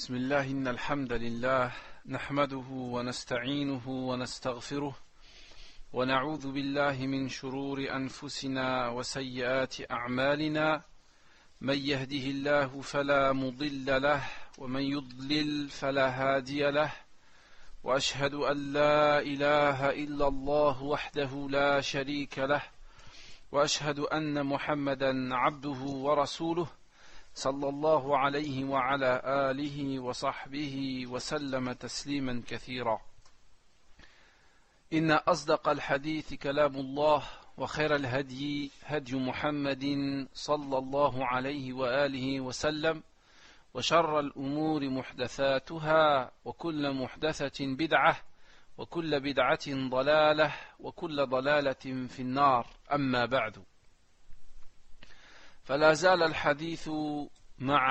بسم الله إن الحمد لله نحمده ونستعينه ونستغفره ونعوذ بالله من شرور أنفسنا وسيئات أعمالنا من يهده الله فلا مضل له ومن يضلل فلا هادي له وأشهد أن لا إله إلا الله وحده لا شريك له وأشهد أن محمدا عبده ورسوله صلى الله عليه وعلى آله وصحبه وسلم تسليما كثيرا. إن أصدق الحديث كلام الله وخير الهدي هدي محمد صلى الله عليه وآله وسلم وشر الأمور محدثاتها وكل محدثة بدعة وكل بدعة ضلالة وكل ضلالة في النار. أما بعد، فلا زال الحديث مع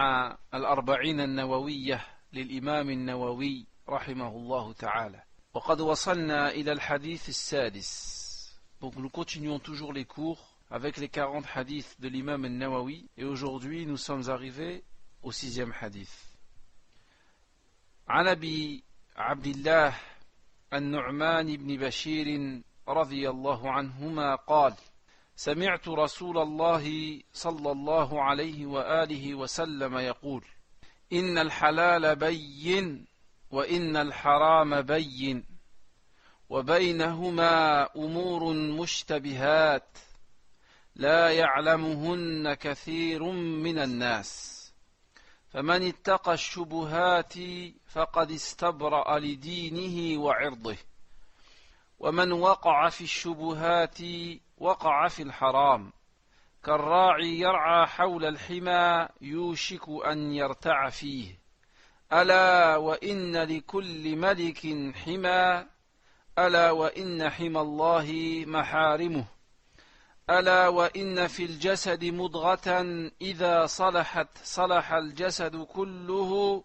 الأربعين النووية للإمام النووي رحمه الله تعالى، وقد وصلنا إلى الحديث السادس. Donc nous continuons toujours les cours avec les 40 hadiths de l'imam al-Nawawi, et aujourd'hui nous sommes arrivés au 6e hadith. عن أبي عبد الله النعمان بن بشير رضي الله عنهما قال: سمعت رسول الله صلى الله عليه وآله وسلم يقول: إن الحلال بين وإن الحرام بين وبينهما أمور مشتبهات لا يعلمهن كثير من الناس فمن اتقى الشبهات فقد استبرأ لدينه وعرضه ومن وقع في الشبهات وقع في الحرام كالراعي يرعى حول الحمى يوشك أن يرتع فيه ألا وإن لكل ملك حمى ألا وإن حمى الله محارمه ألا وإن في الجسد مضغة إذا صلحت صلح الجسد كله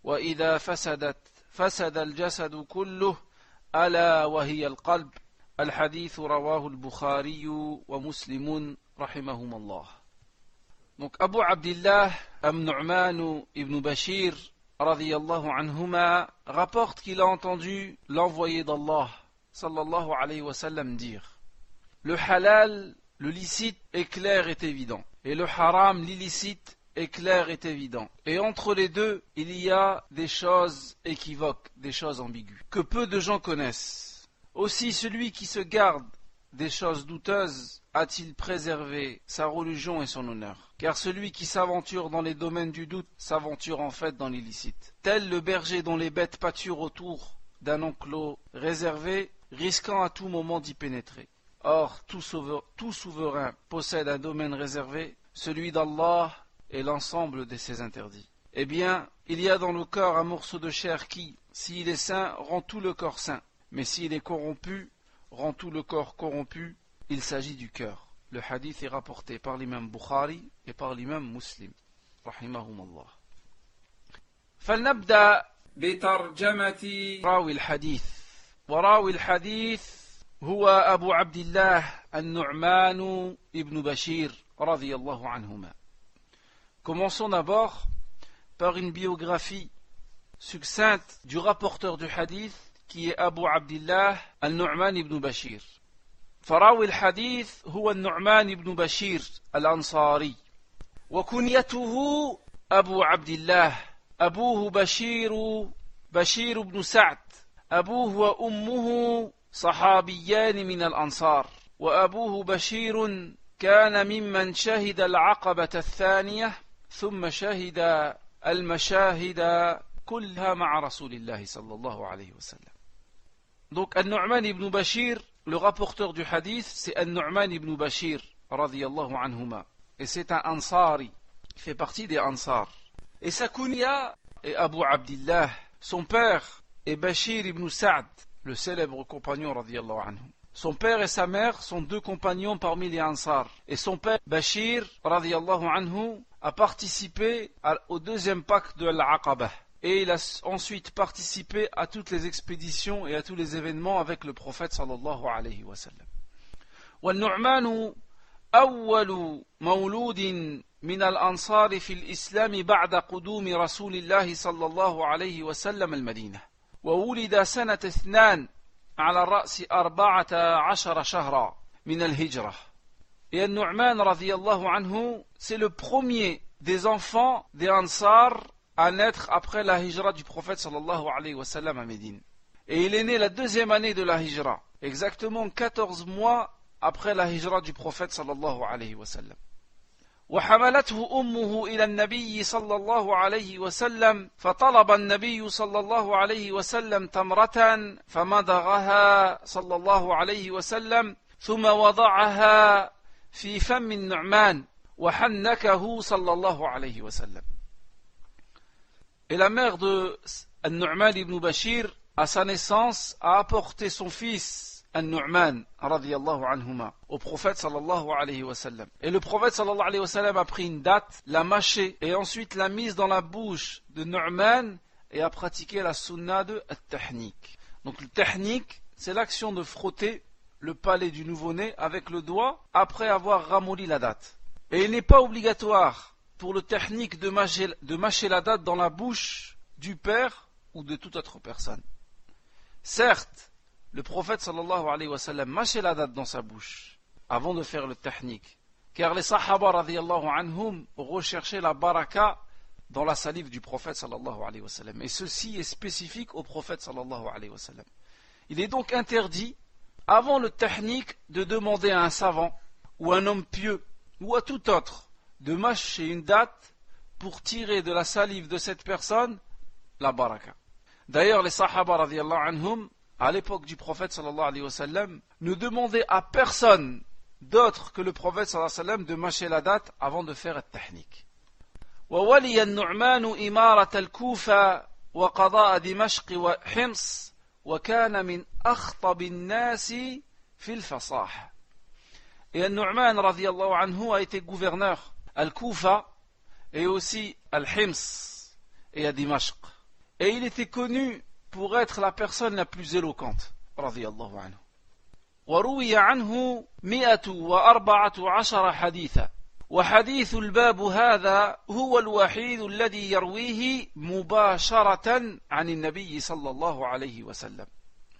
وإذا فسدت فسد الجسد كله ألا وهي القلب. الحديث رواه البخاري ومسلم رحمهما الله. Donc Abu Abdillah Nu'man ibn Bashir radiyallahu anhuma rapporte qu'il a entendu l'envoyé d'Allah sallallahu alayhi wa sallam dire: le halal, le licite, est clair et évident, et le haram, l'illicite, est clair et évident. Et entre les deux, il y a des choses équivoques, des choses ambiguës, que peu de gens connaissent. Aussi, celui qui se garde des choses douteuses a-t-il préservé sa religion et son honneur? Car celui qui s'aventure dans les domaines du doute s'aventure en fait dans l'illicite. Tel le berger dont les bêtes pâturent autour d'un enclos réservé, risquant à tout moment d'y pénétrer. Or, tout souverain possède un domaine réservé, celui d'Allah et l'ensemble de ses interdits. Eh bien, il y a dans le corps un morceau de chair qui, s'il est sain, rend tout le corps sain. Mais s'il est corrompu, rend tout le corps corrompu. Il s'agit du cœur. Le hadith est rapporté par l'imam Bukhari et par l'imam Muslim رحمهم الله. فلنبدأ بترجمة راوي الحديث. وراوي الحديث هو أبو عبد الله النعمان ibn Bashir رضي الله عنهما. Commençons d'abord par une biographie succincte du rapporteur du hadith, qui est Abu Abdillah al-Nu'man ibn Bashir. فراوي الحديث هو النعمان ibn بشير الأنصاري، وكنيته أبو عبد الله. أبوه بشير بن سعد. أبوه وأمه صحابيان من الأنصار، وأبوه بشير كان ممن شهد العقبة الثانية ثم شهد المشاهد كلها مع رسول الله صلى الله عليه وسلم. Donc An-Nu'man ibn Bashir, le rapporteur du hadith, c'est An-Nu'man ibn Bashir radiyallahu anhuma, et c'est un Ansari, il fait partie des Ansar. Et sa kunya est Abu Abdillah. Son père est Bashir ibn Sa'd, le célèbre compagnon radiyallahu anhu. Son père et sa mère sont deux compagnons parmi les Ansar. Et son père, Bashir radiyallahu anhu, a participé au deuxième pacte de l'Aqaba. Et il a ensuite participé à toutes les expéditions et à tous les événements avec le prophète sallallahu alayhi wa sallam. والنعمان أول مولود من الأنصار في الإسلام بعد قدوم رسول الله صلى الله عليه وسلم المدينة وولد سنة 2 على الرأس 14 شهرا من الهجرة. Et Nu'man radiyallahu anhu, c'est le premier des enfants des Ansar à naître après la hijra du prophète sallallahu alayhi wa sallam à Médine. Et il est né la deuxième année de la hijra, exactement 14 mois après la hijra du prophète sallallahu alayhi wa sallam. وحملته أمه إلى النبي صلى الله عليه وسلم فطلب النبي صلى الله عليه وسلم تمرة فمضغها صلى الله عليه وسلم ثم وضعها في فم النعمان وحنكه صلى الله عليه وسلم. Et la mère de Nu'man ibn Bashir, à sa naissance, a apporté son fils Nu'man radiyallahu anhuma au prophète sallallahu alayhi wa sallam. Et le prophète sallallahu alayhi wa sallam a pris une date, l'a mâchée et ensuite l'a mise dans la bouche de Nu'man et a pratiqué la sunna de at-tahnik. Donc le tahnik, c'est l'action de frotter le palais du nouveau-né avec le doigt après avoir ramolli la date. Et il n'est pas obligatoire pour le tahnik de mâcher la date dans la bouche du père ou de toute autre personne. Certes, le prophète sallallahu alayhi wa sallam mâchait la date dans sa bouche avant de faire le tahnik, car les sahaba radiyallahu anhum recherchaient la baraka dans la salive du prophète sallallahu alayhi wa sallam. Et ceci est spécifique au prophète sallallahu alayhi wa sallam. Il est donc interdit avant le tahnik de demander à un savant ou un homme pieux ou à tout autre de mâcher une date pour tirer de la salive de cette personne la baraka. D'ailleurs, les sahaba radiyallahu anhum, à l'époque du prophète sallallahu alayhi wa sallam, ne demandaient à personne d'autre que le prophète sallallahu alayhi wa sallam de mâcher la date avant de faire le tahnik. وولي النعمان إمارة الكوفة وقضاء دمشق وحمص وكان من أخطب الناس في الفصاحة. Et Nu'man radiyallahu anhu a été gouverneur à Al-Koufa et aussi à Al-Hims et à Dimashq. Et il était connu pour être la personne la plus éloquente radiyallahu anhu. وروي عنه 114 حديثا وحديث الباب هذا هو الوحيد الذي يرويه مباشرة عن النبي صلى الله عليه وسلم.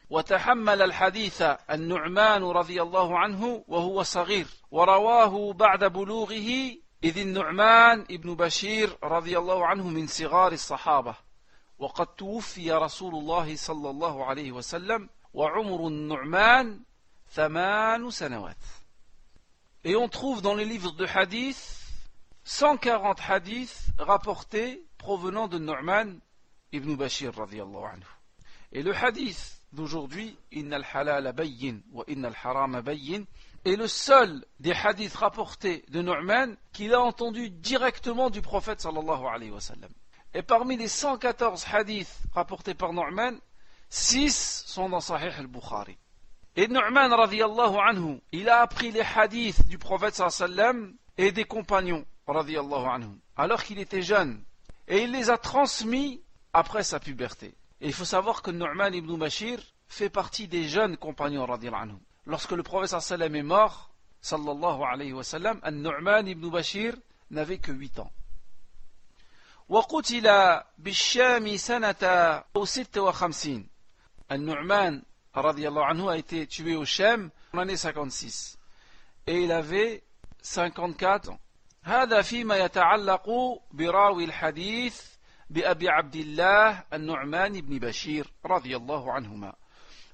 وتحمل الحديث النعمان رضي الله عنه وهو صغير ورواه بعد بلوغه إذ النعمان ابن بشير رضي الله عنه من صغار الصحابة وقد توفي رسول الله صلى الله عليه وسلم وعمر النعمان 8 سنوات. Et on trouve dans les livres de hadith 140 hadiths rapportés provenant de Nu'man ibn Bashir radiyallahu anhu. Et le hadith d'aujourd'hui, Inna al-halal bayyin wa inna al-haram bayyin, est le seul des hadiths rapportés de Nu'man qu'il a entendu directement du prophète sallallahu alayhi wa sallam. Et parmi les 114 hadiths rapportés par Nu'man, 6 sont dans Sahih al-Bukhari. Et Nu'man radiyallahu anhu, il a appris les hadiths du prophète sallallahu alayhi wa sallam et des compagnons radiyallahu anhu, alors qu'il était jeune. Et il les a transmis après sa puberté. Et il faut savoir que Nu'man ibn Bashir fait partie des jeunes compagnons radiyallahu anhu. Lorsque le prophète sallallahu alayhi wa sallam est mort, sallallahu alayhi wa sallam, Nu'man ibn Bashir n'avait que 8 ans. وقتل بالشام سنة 56. Nu'man radiyallahu anhu a été tué au Sham en l'année 56. Et il avait 54 ans. هذا فيما يتعلق براوي الحديث بأبي عبد الله النعمان بن بشير رضي الله عنهما.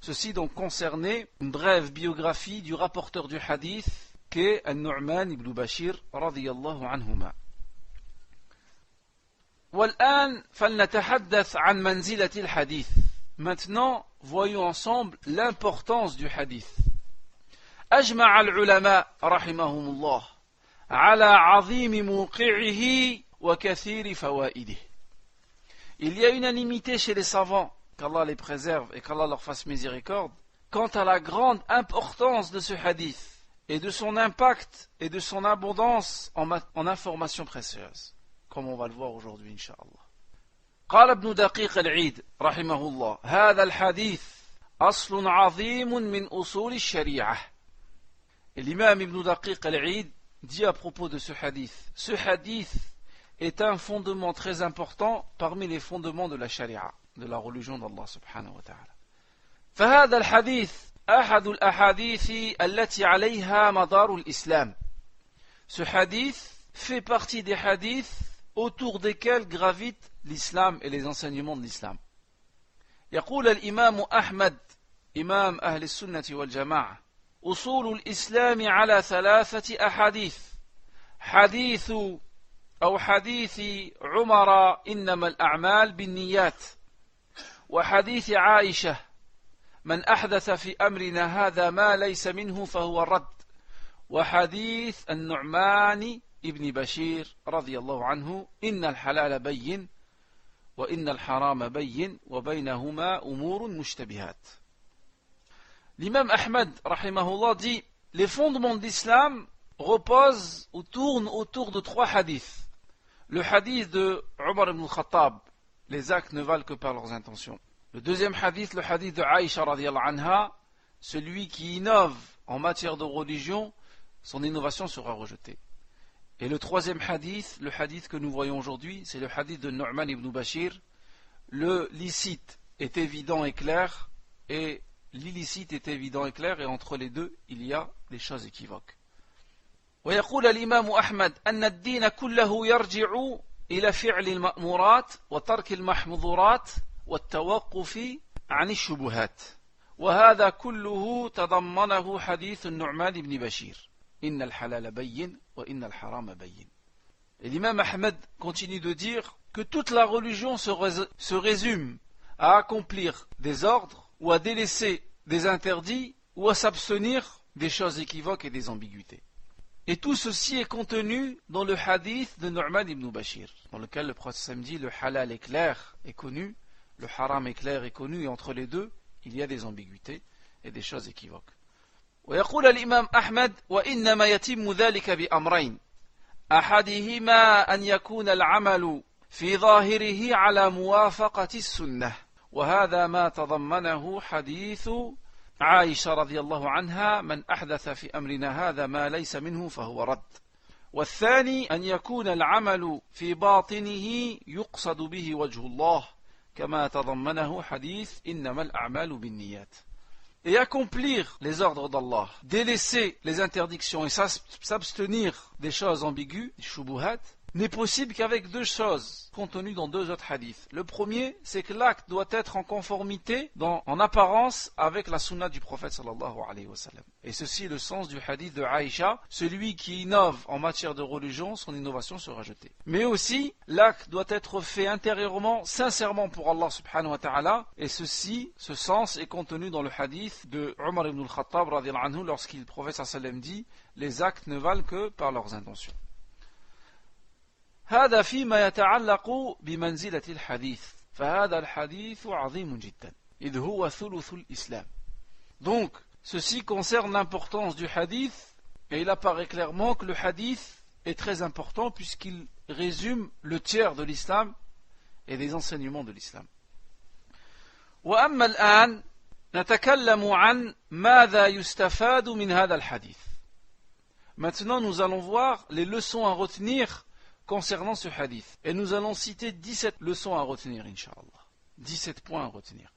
Ceci donc concernait une brève biographie du rapporteur du hadith qu'est Nu'man ibn Bashir رضي الله عنهما. والآن فلنتحدث عن منزلة الحديث. Maintenant, voyons ensemble l'importance du hadith. أجمع العلماء رحمهم الله على عظيم موقعه وكثير فوائده. Il y a unanimité chez les savants, qu'Allah les préserve et qu'Allah leur fasse miséricorde, quant à la grande importance de ce hadith et de son impact et de son abondance en informations précieuses, comme on va le voir aujourd'hui, Inch'Allah. قال ابن دقيق العيد رحمه الله هذا الحديث أصل عظيم من أصول الشريعة. Et l'imam Ibn Daqiq al-Eid dit à propos de ce hadith est un fondement très important parmi les fondements de la charia, de la religion d'Allah subhanahu wa ta'ala. فهذا الحديث أحد الأحاديث التي عليها مدار الإسلام. Ce hadith fait partie des hadiths autour desquels gravitent l'islam et les enseignements de l'islam. يقول الإمام أحمد إمام أهل السنة والجماعة أصول الإسلام على 3 أحاديث حديث عمر إنما الأعمال بالنيات وحديث عائشة من أحدث في أمرنا هذا ما ليس منه فهو رد وحديث النعمان ابن بشير رضي الله عنه إن الحلال بين وإن الحرام بين وبينهما أمور مشتبهات. L'imam Ahmad rahimahullah dit les fondements de l'islam reposent ou tournent autour de 3 hadiths. Le hadith de Omar ibn al-Khattab, les actes ne valent que par leurs intentions. Le deuxième hadith, le hadith de Aïcha radiyallahu anha, celui qui innove en matière de religion, son innovation sera rejetée. Et le troisième hadith, le hadith que nous voyons aujourd'hui, c'est le hadith de Nu'man ibn Bashir. Le licite est évident et clair, et l'illicite est évident et clair, et entre les deux, il y a des choses équivoques. ويقول الإمام أحمد أن الدين كله يرجع إلى فعل المأمورات وترك المحظورات والتوقف عن الشبهات وهذا كله تضمنه حديث النعمان بن بشير إن الحلال بين وإن الحرام بين. Et l'imam Ahmed continue de dire que toute la religion se résume à accomplir des ordres ou à délaisser des interdits ou à s'abstenir des choses équivoques et des ambiguïtés. Et tout ceci est contenu dans le hadith de Nu'man ibn Bashir, dans lequel le prophète dit le halal est clair et connu, le haram est clair et connu, et entre les deux, il y a des ambiguïtés et des choses équivoques. ويقول الإمام أحمد وإنما يتم ذلك بأمرين أحدهما أن يكون العمل في ظاهره على موافقة السنة وهذا ما تضمنه حديث عائشة رضي الله عنها من أحدث في أمرنا هذا ما ليس منه فهو رد والثاني أن يكون العمل في باطنه يقصد به وجه الله كما تضمنه حديث إنما الأعمال بالنيات. Et accomplir les ordres d'Allah, délaisser les interdictions et s'abstenir des choses ambiguës, shubuhat, n'est possible qu'avec 2 choses contenues dans 2 autres hadiths. Le premier, c'est que l'acte doit être en conformité, en apparence, avec la sunna du prophète sallallahu alayhi wa sallam. Et ceci est le sens du hadith de Aïcha, celui qui innove en matière de religion, son innovation sera jetée. Mais aussi, l'acte doit être fait intérieurement, sincèrement pour Allah subhanahu wa ta'ala, et ce sens est contenu dans le hadith de Omar ibn al-Khattab radiyallahu anhu, lorsqu'il le prophète sallallahu alayhi wa sallam dit, les actes ne valent que par leurs intentions. هذا فيما يتعلق بمنزلة الحديث فهذا الحديث عظيم جدا إذ هو ثلث الإسلام. Donc, ceci concerne l'importance du hadith, et il apparaît clairement que le hadith est très important puisqu'il résume le tiers de l'islam et des enseignements de l'islam. وأما الآن نتكلم عن ماذا يستفاد من هذا الحديث. Maintenant, nous allons voir les leçons à retenir concernant ce hadith. Et nous allons citer 17 leçons à retenir, Inch'Allah. 17 points à retenir.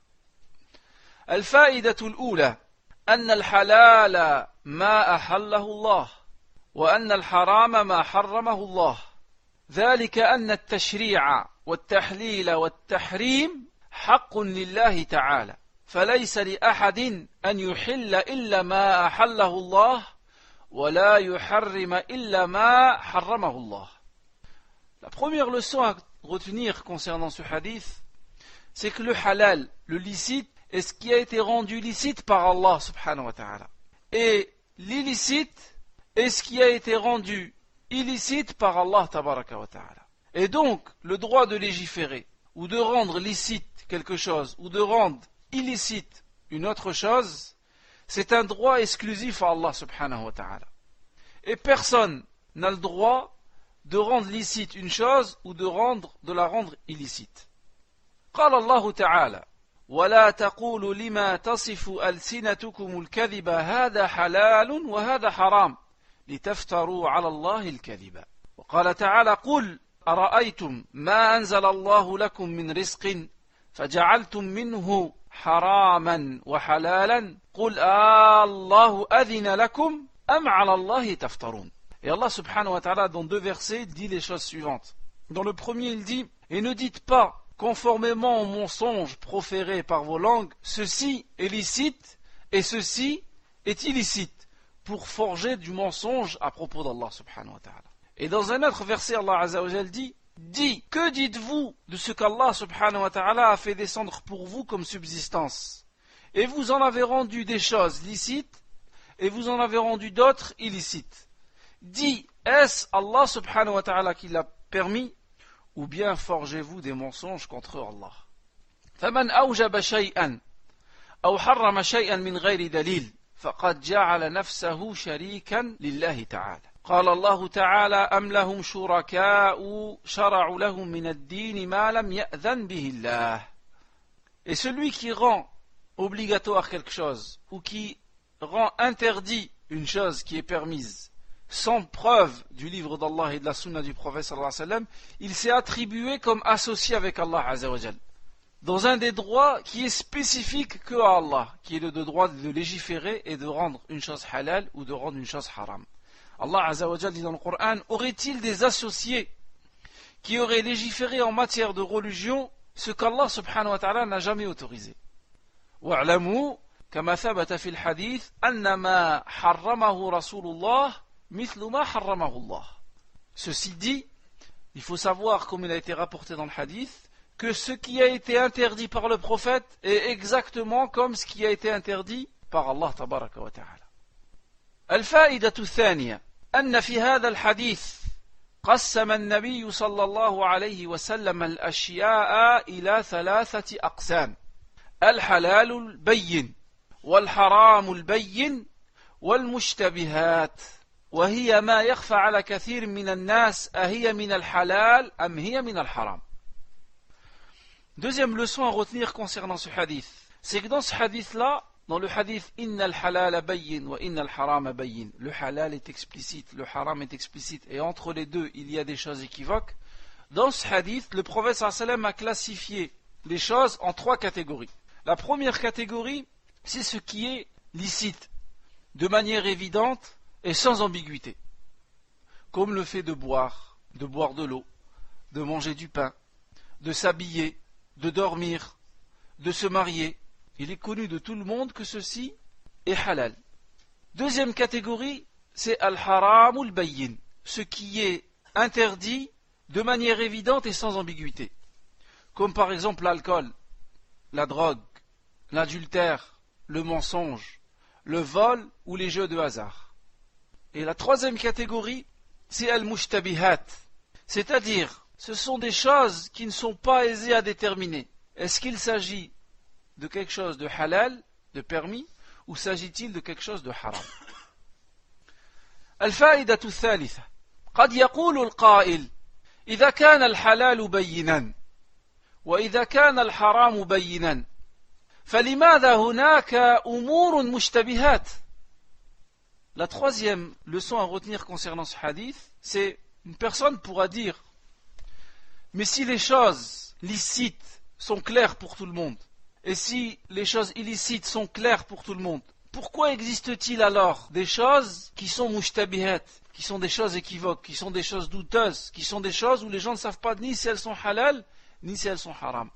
الفائدة الأولى أن الحلال ما أحله الله وأن الحرام ما حرمه الله ذلك أن التشريع والتحليل والتحريم حق لله تعالى فليس لأحد أن يحل إلا ما أحله الله ولا يحرم إلا ما حرمه الله. La première leçon à retenir concernant ce hadith, c'est que le halal, le licite, est ce qui a été rendu licite par Allah subhanahu wa ta'ala. Et l'illicite est ce qui a été rendu illicite par Allah tabaraka wa ta'ala. Et donc, le droit de légiférer, ou de rendre licite quelque chose, ou de rendre illicite une autre chose, c'est un droit exclusif à Allah subhanahu wa ta'ala. Et personne n'a le droit de rendre licite une chose ou de la rendre illicite. قال الله تعالى ولا تقولوا لما تصف ألسنتكم الكذب هذا حلال وهذا حرام لتفتروا على الله الكذب وقال تعالى قل أرأيتم ما أنزل الله لكم من رزق فجعلتم منه حراما وحلالا قل الله أذن لكم أم على الله تفترون. Et Allah subhanahu wa ta'ala dans 2 versets dit les choses suivantes. Dans le premier il dit et ne dites pas conformément aux mensonges proférés par vos langues ceci est licite et ceci est illicite pour forger du mensonge à propos d'Allah subhanahu wa ta'ala. Et dans un autre verset Allah azza wa jal dit dis, que dites-vous de ce qu'Allah subhanahu wa ta'ala a fait descendre pour vous comme subsistance? Et vous en avez rendu des choses licites, et vous en avez rendu d'autres illicites. Dis, est-ce Allah subhanahu wa ta'ala qui l'a permis, ou bien forgez-vous des mensonges contre Allah? فَمَنْ أَوْجَبَ شَيْئًا أَوْ حَرَّمَ شَيْئًا مِنْ غَيْرِ دَلِيلٍ فَقَدْ جَعَلَ نَفْسَهُ شَرِيكًا لِلَّهِ تعالى. قال الله تعالى أم لهم شركاء شرعوا لهم من الدين ما لم يأذن به الله. Et celui qui rend obligatoire quelque chose ou qui rend interdit une chose qui est permise sans preuve du livre d'Allah et de la sunna du prophète sallallahu alayhi wa sallam, il s'est attribué comme associé avec Allah azza wa jal dans un des droits qui est spécifique que à Allah, qui est le droit de légiférer et de rendre une chose halal ou de rendre une chose haram. Allah azza wa jal dit dans le Coran, aurait-il des associés qui auraient légiféré en matière de religion ce qu'Allah subhanahu wa ta'ala n'a jamais autorisé? وَاعْلَمُوا كَمَا ثَبَتَ فِي الْحَدِيثِ أَنَّمَا حَرَّمَهُ رَسُولُ اللَّهِ مِثْلُ مَا حَرَّمَهُ اللَّهِ. Ceci dit, il faut savoir, comme il a été rapporté dans le hadith, que ce qui a été interdit par le prophète est exactement comme ce qui a été interdit par Allah tabaraka wa ta'ala. الفائدة الثانية أن في هذا الحديث قسم النبي صلى الله عليه وسلم الأشياء إلى 3 أقسام: الحلال البين والحرام البين والمشتبهات، وهي ما يخفى على كثير من الناس أهي من الحلال أم هي من الحرام. Deuxième leçon à retenir concernant ce hadith, c'est que dans ce hadith-là, dans le hadith Inna al-halal bayyin wa inna al-haram bayyin, le halal est explicite, le haram est explicite, et entre les deux il y a des choses équivoques. Dans ce hadith, le prophète sallallahu alayhi wa sallam a classifié les choses en 3 catégories. La première catégorie, c'est ce qui est licite, de manière évidente et sans ambiguïté, comme le fait de boire de l'eau, de manger du pain, de s'habiller, de dormir, de se marier. Il est connu de tout le monde que ceci est halal. Deuxième catégorie, c'est al-haram al-bayyin, ce qui est interdit de manière évidente et sans ambiguïté, comme par exemple l'alcool, la drogue, l'adultère, le mensonge, le vol ou les jeux de hasard. Et la troisième catégorie, c'est al-mushtabihat, c'est-à-dire ce sont des choses qui ne sont pas aisées à déterminer. Est-ce qu'il s'agit de quelque chose de halal, de permis, ou s'agit-il de quelque chose de haram? الفائدة الثالثة قد يقول القائل إذا كان الحلال بينا وإذا كان الحرام بينا فلماذا هناك أمور مشتبهات. La troisième leçon à retenir concernant ce hadith, c'est une personne pourra dire mais si les choses licites sont claires pour tout le monde, et si les choses illicites sont claires pour tout le monde, pourquoi existe-t-il alors des choses qui sont mushtabihat, qui sont des choses équivoques, qui sont des choses douteuses, qui sont des choses où les gens ne savent pas ni si elles sont halal, ni si elles sont haram.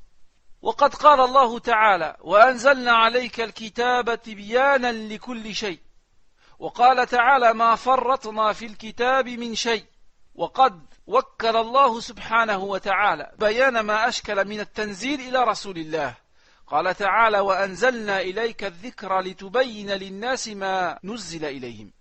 وقد قال الله تعالى وأنزلنا عليك الكتاب تبيانا لكل شيء وقال تعالى ما فرطنا في الكتاب من شيء وقد وكل الله سبحانه وتعالى بيان ما أشكل من التنزيل إلى رسول الله. قال تعالى وأنزلنا إليك الذكر لتبين للناس ما نزل إليهم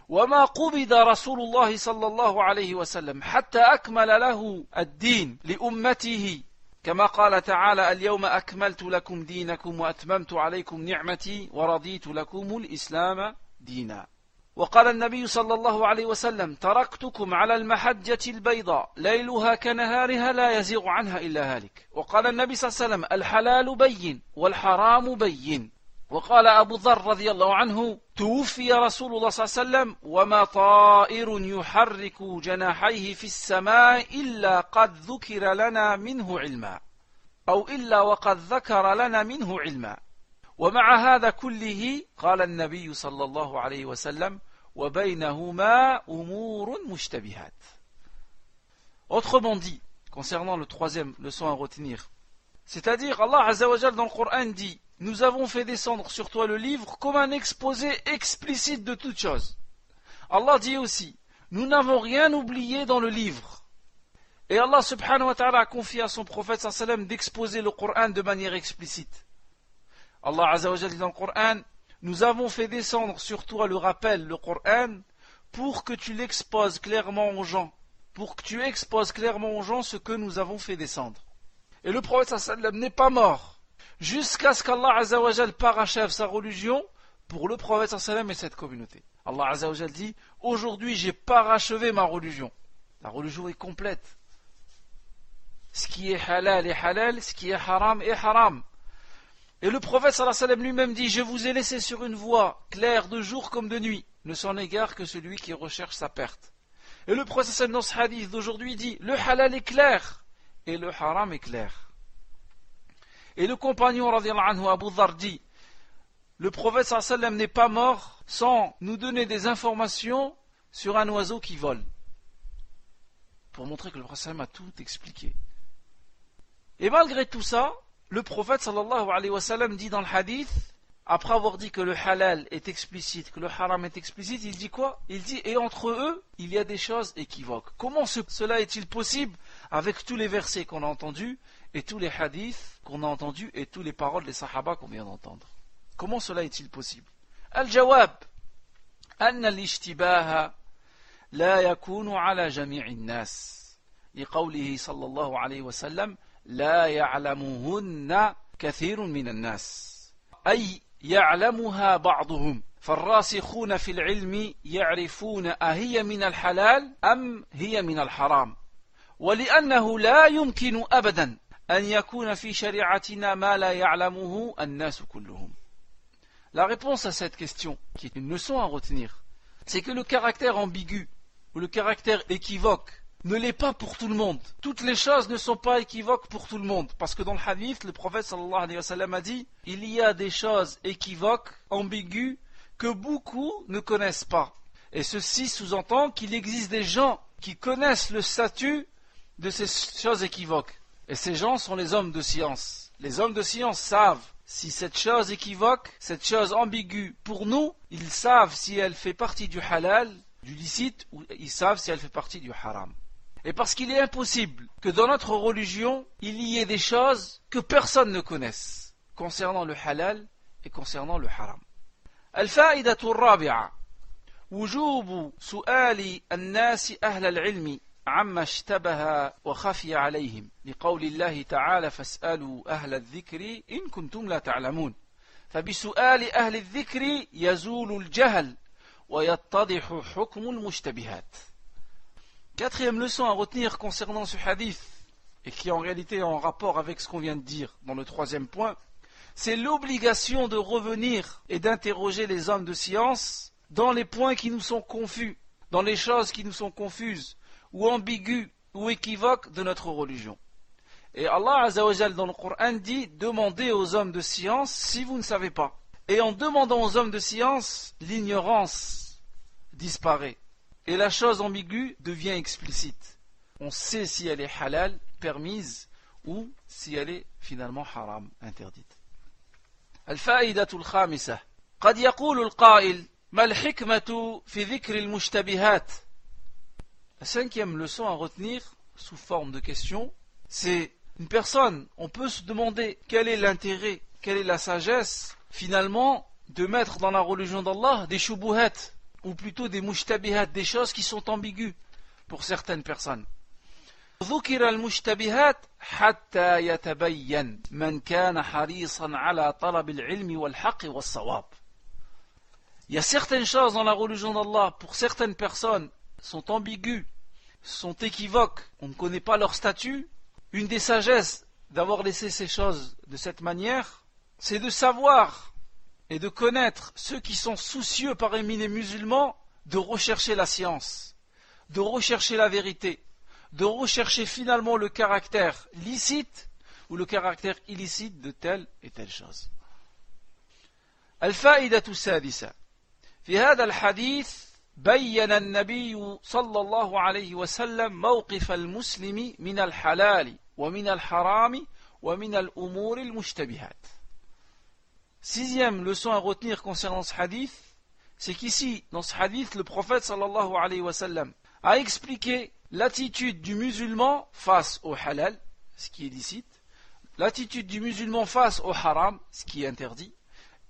وما قبض رسول الله صلى الله عليه وسلم حتى أكمل له الدين لأمته كما قال تعالى اليوم أكملت لكم دينكم وأتممت عليكم نعمتي ورضيت لكم الإسلام دينا. وقال النبي صلى الله عليه وسلم تركتكم على المحجة البيضاء ليلها كنهارها لا يزيغ عنها إلا هالك. وقال النبي صلى الله عليه وسلم الحلال بين والحرام بين. وقال أبو ذر رضي الله عنه توفي رسول الله صلى الله عليه وسلم وما طائر يحرك جناحيه في السماء إلا قد ذكر لنا منه علما أو إلا وقد ذكر لنا منه علما ومع هذا كله قال النبي صلى الله عليه وسلم وبينهما أمور مشتبهات. Autrement dit, concernant le troisième leçon à retenir, c'est-à-dire Allah Azza wa Jal dans le Coran dit: nous avons fait descendre sur toi le livre comme un exposé explicite de toutes choses. Allah dit aussi: nous n'avons rien oublié dans le livre. Et Allah subhanahu wa ta'ala a confié à son prophète sallallahu alayhi wa sallam d'exposer le Coran de manière explicite. Allah Azza wa Jal dit dans le Coran: nous avons fait descendre sur toi le rappel, le Coran, pour que tu l'exposes clairement aux gens. Pour que tu exposes clairement aux gens ce que nous avons fait descendre. Et le prophète sallallahu alayhi wa sallam n'est pas mort jusqu'à ce qu'Allah Azza wa Jal parachève sa religion pour le prophète sallallahu alayhi wa sallam et cette communauté. Allah Azza wa Jal dit: aujourd'hui j'ai parachevé ma religion. La religion est complète. Ce qui est halal est halal, ce qui est haram est haram. Et le prophète sallallahu alayhi wa sallam lui-même dit: je vous ai laissé sur une voie claire de jour comme de nuit. Ne s'en égare que celui qui recherche sa perte. Et le prophète sallallahu alayhi wa sallam dans ce hadith d'aujourd'hui dit: le halal est clair et le haram est clair. Et le compagnon radiyallahu anhu Abu Dharr dit: le prophète sallallahu alayhi wa sallam n'est pas mort sans nous donner des informations sur un oiseau qui vole. Pour montrer que le prophète sallallahu alayhi wa sallam a tout expliqué. Et malgré tout ça, le prophète sallallahu alayhi wa sallam dit dans le hadith, après avoir dit que le halal est explicite, que le haram est explicite, il dit quoi? Il dit: et entre eux, il y a des choses équivoques. Comment cela est-il possible avec tous les versets qu'on a entendus, et tous les hadiths qu'on a entendus, et toutes les paroles des sahaba qu'on vient d'entendre? Comment cela est-il possible? Al-jawab, أن الاشتباه لا يكون على جميع الناس لقوله صلى الله عليه وسلم لا يعلمهن كثير من الناس أي يعلمها بعضهم فالراسخون في العلم يعرفون أهي من الحلال أم هي من الحرام ولأنه لا يمكن أبدا أن يكون في شريعتنا ما لا يعلمه الناس كلهم. La réponse à cette question, qui est une leçon à retenir, c'est que le caractère ambigu ou le caractère équivoque ne l'est pas pour tout le monde. Toutes les choses ne sont pas équivoques pour tout le monde. Parce que dans le hadith, le prophète sallallahu alayhi wa sallam a dit: il y a des choses équivoques, ambiguës, que beaucoup ne connaissent pas. Et ceci sous-entend qu'il existe des gens qui connaissent le statut de ces choses équivoques. Et ces gens sont les hommes de science. Les hommes de science savent si cette chose équivoque, cette chose ambiguë, pour nous, ils savent si elle fait partie du halal, du licite, ou ils savent si elle fait partie du haram. Et parce qu'il est impossible que dans notre religion, il y ait des choses que personne ne connaisse, concernant le halal et concernant le haram. الفائدة الرابعة وجوب سؤال الناس أهل العلم عما اشتبه وخفي عليهم لقول الله تعالى فاسألوا أهل الذكر إن كنتم لا تعلمون فبسؤال أهل الذكر يزول الجهل ويتضح حكم المشتبهات. Quatrième leçon à retenir concernant ce hadith, et qui en réalité est en rapport avec ce qu'on vient de dire dans le troisième point, c'est l'obligation de revenir et d'interroger les hommes de science dans les points qui nous sont confus, dans les choses qui nous sont confuses, ou ambiguës, ou équivoques de notre religion. Et Allah Azza wa Jal dans le Coran dit: demandez aux hommes de science si vous ne savez pas. Et en demandant aux hommes de science, l'ignorance disparaît. Et la chose ambiguë devient explicite. On sait si elle est halal, permise, ou si elle est finalement haram, interdite. الفائدة الخامسة قد يقول القائل ما الحكمة في ذكر المشتبهات. La cinquième leçon à retenir, sous forme de question, c'est une personne, on peut se demander quel est l'intérêt, quelle est la sagesse, finalement, de mettre dans la religion d'Allah des shubuhat, ou plutôt des mushtabihat, des choses qui sont ambiguës pour certaines personnes. ذكر المشتبهات حتى يتبين من كان حريصا على طلب العلم والحق والصواب. Il y a certaines choses dans la religion d'Allah, pour certaines personnes, sont ambiguës, sont équivoques, on ne connaît pas leur statut. Une des sagesses d'avoir laissé ces choses de cette manière, c'est de savoir et de connaître ceux qui sont soucieux parmi les musulmans de rechercher la science, de rechercher la vérité, de rechercher finalement le caractère licite ou le caractère illicite de telle et telle chose. الفائدة السادسة في هذا الحديث بين النبي صلى الله عليه وسلم موقف المسلم من الحلال ومن الحرام ومن الأمور المشتبهات. Sixième leçon à retenir concernant ce hadith, c'est qu'ici, dans ce hadith, le prophète sallallahu alayhi wa sallam a expliqué l'attitude du musulman face au halal, ce qui est licite, l'attitude du musulman face au haram, ce qui est interdit,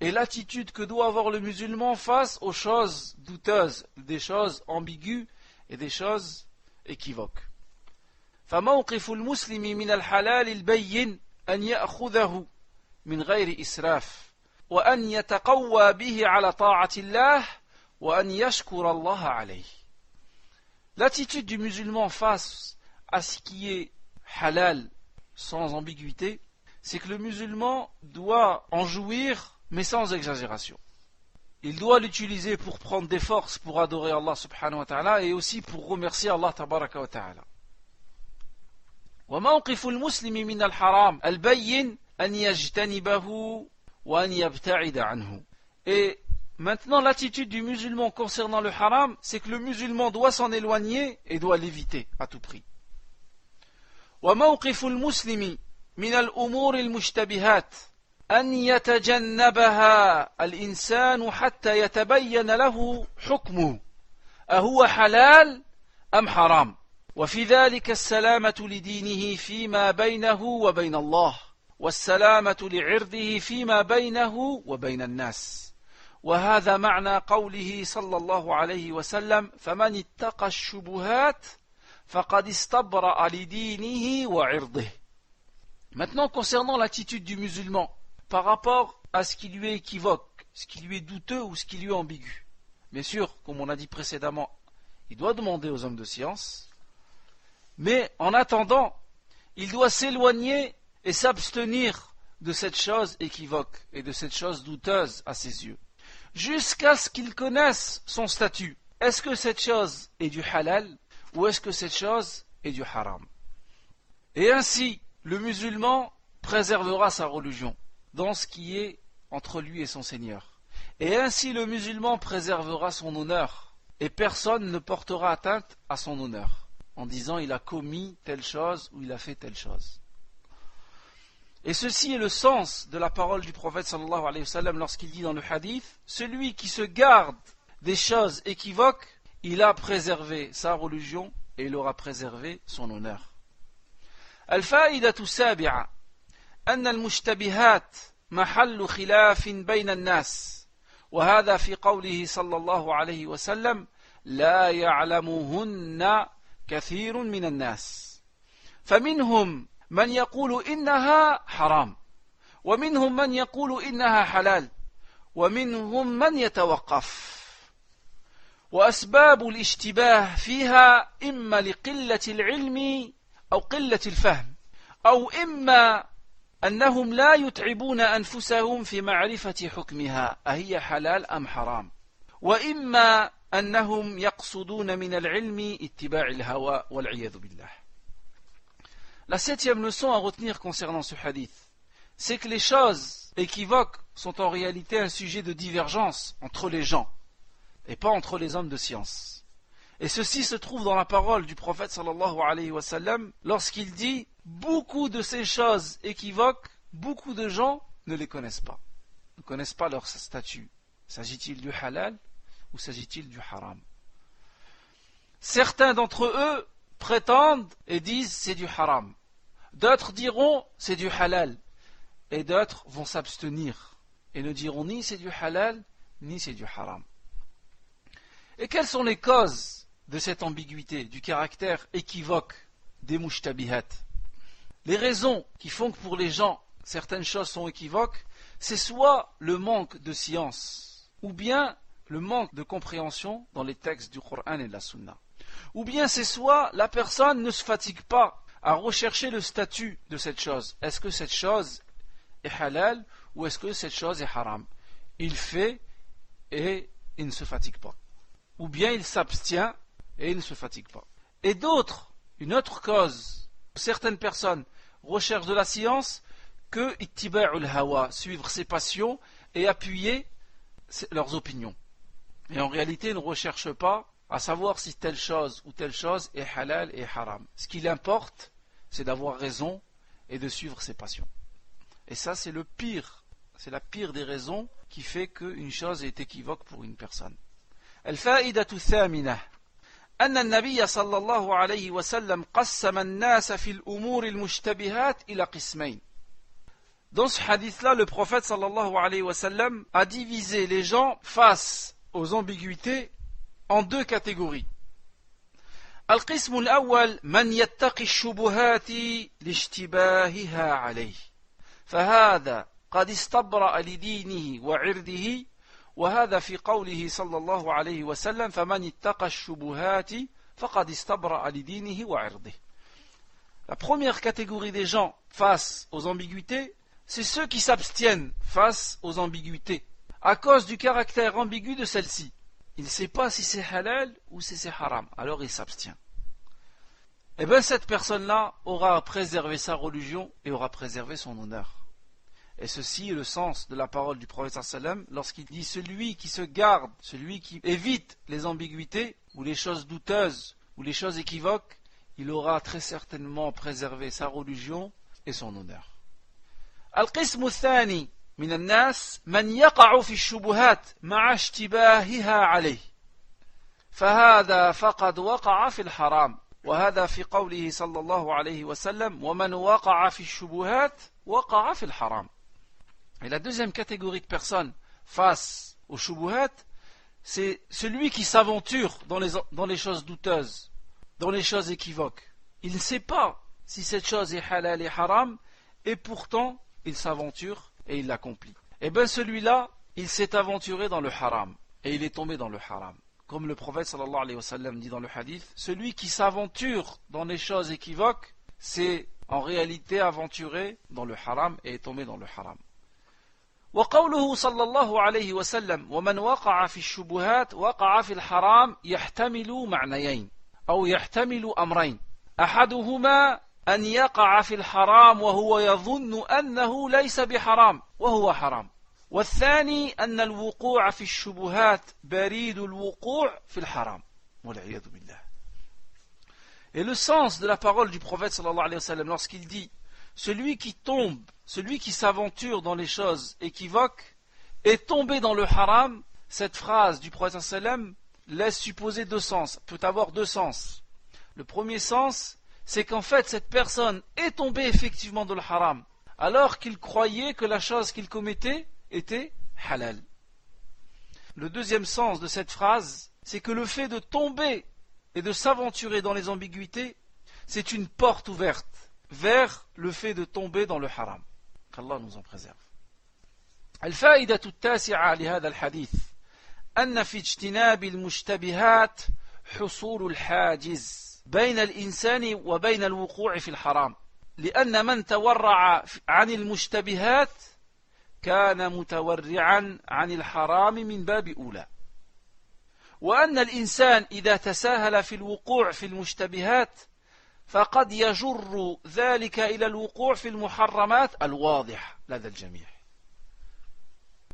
et l'attitude que doit avoir le musulman face aux choses douteuses, des choses ambiguës et des choses équivoques. فموقف المسلم من الحلال البين أن يأخذه من غير إسراف وأن يتقوى به على طاعة الله وأن يشكر الله عليه. L'attitude du musulman face à ce qui est halal sans ambiguïté, c'est que le musulman doit en jouir mais sans exagération. Il doit l'utiliser pour prendre des forces pour adorer Allah subhanahu wa ta'ala et aussi pour remercier Allah tabaraka wa ta'ala. وموقف المسلم من الحرام البين أن يجتنبه وأن يبتعد عنه. Et maintenant l'attitude du musulman concernant le haram, c'est que le musulman doit s'en éloigner et doit l'éviter à tout prix. وموقف المسلم من الأمور المشتبهات أن يتجنبها الإنسان حتى يتبين له حكمه أهو حلال أم حرام وفي ذلك السلامة لدينه فيما بينه وبين الله والسلامة لعرضه فيما بينه وبين الناس وهذا معنى قوله صلى الله عليه وسلم فمن اتقى الشبهات فقد استبرأ لدينه وعرضه. Maintenant concernant l'attitude du musulman par rapport à ce qui lui est équivoque, ce qui lui est douteux ou ce qui lui est ambigu. Bien sûr, comme on a dit précédemment, il doit demander aux hommes de science, mais en attendant, il doit s'éloigner et s'abstenir de cette chose équivoque et de cette chose douteuse à ses yeux, jusqu'à ce qu'il connaisse son statut. Est-ce que cette chose est du halal ou est-ce que cette chose est du haram? Et ainsi, le musulman préservera sa religion dans ce qui est entre lui et son Seigneur. Et ainsi le musulman préservera son honneur, et personne ne portera atteinte à son honneur, en disant il a commis telle chose ou il a fait telle chose. Et ceci est le sens de la parole du prophète sallallahu alayhi wa sallam lorsqu'il dit dans le hadith, celui qui se garde des choses équivoques, il a préservé sa religion et il aura préservé son honneur. الفائدة السابعة أن المشتبهات محل خلاف بين الناس وهذا في قوله صلى الله عليه وسلم لا يعلمهن كثير من الناس فمنهم من يقول إنها حرام ومنهم من يقول إنها حلال ومنهم من يتوقف وأسباب الاشتباه فيها إما لقلة العلم أو قلة الفهم أو إما أنهم لا يتعبون أنفسهم في معرفة حكمها أهي حلال أم حرام وإما أنهم يقصدون من العلم اتباع الهوى والعياذ بالله. La septième leçon à retenir concernant ce hadith, c'est que les choses équivoques sont en réalité un sujet de divergence entre les gens et pas entre les hommes de science. Et ceci se trouve dans la parole du prophète sallallahu alayhi wa sallam lorsqu'il dit beaucoup de ces choses équivoques, beaucoup de gens ne les connaissent pas, ne connaissent pas leur statut. S'agit-il du halal ou s'agit-il du haram? Certains d'entre eux prétendent et disent c'est du haram, d'autres diront c'est du halal et d'autres vont s'abstenir et ne diront ni c'est du halal ni c'est du haram. Et quelles sont les causes de cette ambiguïté, du caractère équivoque des mushtabihat? Les raisons qui font que pour les gens certaines choses sont équivoques, c'est soit le manque de science, ou bien le manque de compréhension dans les textes du Coran et de la Sunna, ou bien c'est soit la personne ne se fatigue pas à rechercher le statut de cette chose. Est-ce que cette chose est halal ou est-ce que cette chose est haram? il fait et il ne se fatigue pas. Ou bien il s'abstient et il ne se fatigue pas. Et d'autres, une autre cause, certaines personnes recherchent de la science que ittiba'ul hawa, suivre ses passions et appuyer leurs opinions. Et en réalité, ils ne recherchent pas à savoir si telle chose ou telle chose est halal et haram. Ce qui importe, c'est d'avoir raison et de suivre ses passions. Et ça, c'est le pire. C'est la pire des raisons qui fait qu'une chose est équivoque pour une personne. الفائدة الثامنة أن النبي صلى الله عليه وسلم قسم الناس في الأمور المشتبهات إلى قسمين. Dans ce hadith-là, le prophète sallallahu alayhi wa sallam a divisé les gens face aux ambiguïtés en deux catégories. القسم الأول من يتقي الشبهات لاشتباهها عليه فهذا قد استبرأ لدينه وعرضه وهذا في قوله صلى الله عليه وسلم فمن اتقى الشبهات فقد استبرأ لدينه وعرضه. La première catégorie des gens face aux ambiguïtés, c'est ceux qui s'abstiennent face aux ambiguïtés à cause du caractère ambigu de celle-ci. Il ne sait pas si c'est halal ou si c'est haram, alors il s'abstient. Eh bien cette personne-là aura préservé sa religion et aura préservé son honneur. Et ceci est le sens de la parole du prophète sallam lorsqu'il dit celui qui se garde, celui qui évite les ambiguïtés ou les choses douteuses ou les choses équivoques, il aura très certainement préservé sa religion et son honneur. القسم الثاني من الناس من يقع في الشبهات مع اشتباهها عليه فهذا فقد وقع في الحرام وهذا في قوله صلى الله عليه وسلم ومن وقع في الشبهات وقع في الحرام. Et la deuxième catégorie de personnes face aux shubuhat, c'est celui qui s'aventure dans les choses douteuses, dans les choses équivoques. Il ne sait pas si cette chose est halal et haram, et pourtant il s'aventure et il l'accomplit. Et bien celui-là, il s'est aventuré dans le haram, et il est tombé dans le haram. Comme le prophète sallallahu alayhi wa sallam dit dans le hadith, celui qui s'aventure dans les choses équivoques, c'est en réalité aventuré dans le haram et est tombé dans le haram. وقوله صلى الله عليه وسلم ومن وقع في الشبهات وقع في الحرام يحتمل معنيين أو يحتمل أمرين أحدهما أن يقع في الحرام وهو يظن أنه ليس بحرام وهو حرام والثاني أن الوقوع في الشبهات بريد الوقوع في الحرام والعياذ بالله. Et le sens de la parole du prophète sallallahu alayhi wa sallam lorsqu'il dit celui qui tombe, celui qui s'aventure dans les choses équivoques est tombé dans le haram, cette phrase du prophète sallam laisse supposer deux sens, peut avoir deux sens. Le premier sens, c'est qu'en fait cette personne est tombée effectivement dans le haram, alors qu'il croyait que la chose qu'il commettait était halal. Le deuxième sens de cette phrase, c'est que le fait de tomber et de s'aventurer dans les ambiguïtés, c'est une porte ouverte vers le fait de tomber dans le haram. Qu'Allah nous en préserve. الفائدة التاسعة لهذا الحديث أن في اجتناب المشتبهات حصول الحاجز بين الإنسان وبين الوقوع في الحرام لأن من تورع عن المشتبهات كان متورعا عن الحرام من باب أولى وأن الإنسان إذا تساهل في الوقوع في المشتبهات فقد يجر ذلك إلى الوقوع في المحرمات الواضح لدى الجميع.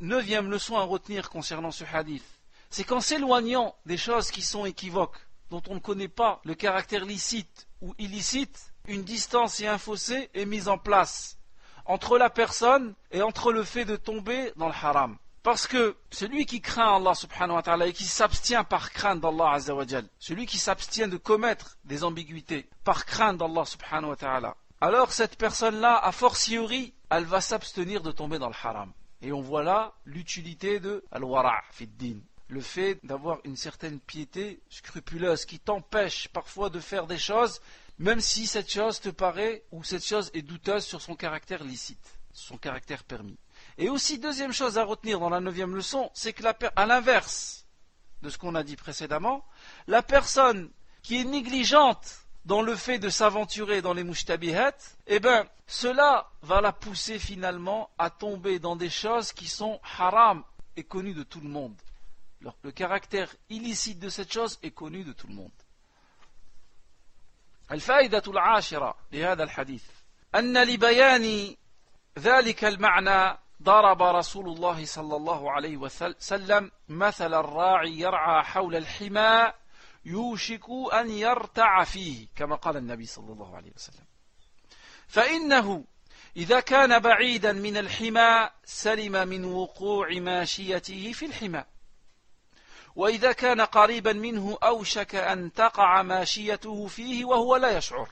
Neuvième leçon à retenir concernant ce hadith, c'est qu'en s'éloignant des choses qui sont équivoques, dont on ne connaît pas le caractère licite ou illicite, une distance et un fossé est mise en place entre la personne et entre le fait de tomber dans le haram. Parce que celui qui craint Allah subhanahu wa ta'ala et qui s'abstient par crainte d'Allah azza wa jal, celui qui s'abstient de commettre des ambiguïtés par crainte d'Allah subhanahu wa ta'ala, alors cette personne-là, a fortiori, elle va s'abstenir de tomber dans le haram. Et on voit là l'utilité de al-wara' fi din, le fait d'avoir une certaine piété scrupuleuse qui t'empêche parfois de faire des choses, même si cette chose te paraît ou cette chose est douteuse sur son caractère licite, son caractère permis. Et aussi, deuxième chose à retenir dans la 9e leçon, c'est que à l'inverse de ce qu'on a dit précédemment, la personne qui est négligente dans le fait de s'aventurer dans les mushtabihat, eh bien, cela va la pousser finalement à tomber dans des choses qui sont haram est connu de tout le monde. Le caractère illicite de cette chose est connu de tout le monde. الفائدة العاشرة لهذا الحديث أن لبيان ذلك المعنى ضرب رسول الله صلى الله عليه وسلم مثل الراعي يرعى حول الحمى يوشك أن يرتع فيه كما قال النبي صلى الله عليه وسلم فإنه إذا كان بعيدا من الحمى سلم من وقوع ماشيته في الحمى وإذا كان قريبا منه أوشك أن تقع ماشيته فيه وهو لا يشعر.